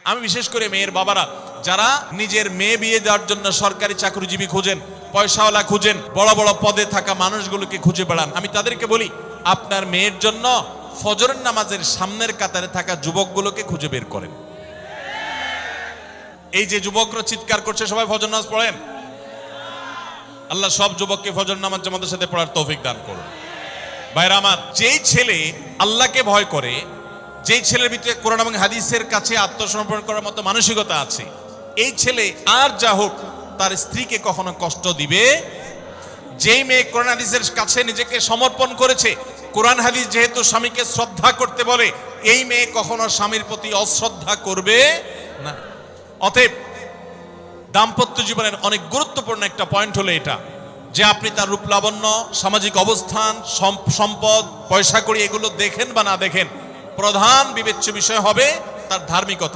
আমি বিশেষ করে মেয়ের বাবারা যারা নিজের মেয়ে বিয়ে দেওয়ার জন্য সরকারি চাকরিজীবী খুঁজেন, পয়সাওয়ালা খুঁজেন, বড় বড় পদে থাকা মানুষগুলোকে খুঁজে বেড়ান, আমি তাদেরকে বলি আপনার মেয়ের জন্য ফজরের নামাজের সামনের কাতারে থাকা যুবকগুলোকে খুঁজে বের করেন। এই যে যুবকরা চিৎকার করছে সবাই ফজর নামাজ পড়েন, আল্লাহ সব যুবককে ফজর নামাজ জামাতের সাথে পড়ার তৌফিক দান করুন। ভাইরা আমার, যেই ছেলে আল্লাহকে ভয় করে, যেই ছেলের ভিতরে কোরআন এবং হাদিসের কাছে আত্মসমর্পণ করার মতো মানসিকতা আছে, এই ছেলে আর যা হোক তার স্ত্রীকে কখনো কষ্ট দিবে। যেই মেয়ে কোরআন হাদিসের কাছে নিজেকে সমর্পণ করেছে, কোরআন হাদিস যেহেতু স্বামীকে শ্রদ্ধা করতে বলে, এই মেয়ে কখনো স্বামীর প্রতি অশ্রদ্ধা করবে না। অতএব দাম্পত্য জীবনের অনেক গুরুত্বপূর্ণ একটা পয়েন্ট হলো এটা যে আপনি তার রূপ লাবণ্য, সামাজিক অবস্থান, সম্পদ, পয়সা কড়ি এগুলো দেখেন বা না দেখেন, প্রধান বিবেচ্য বিষয় হবে তার ধার্মিকতা।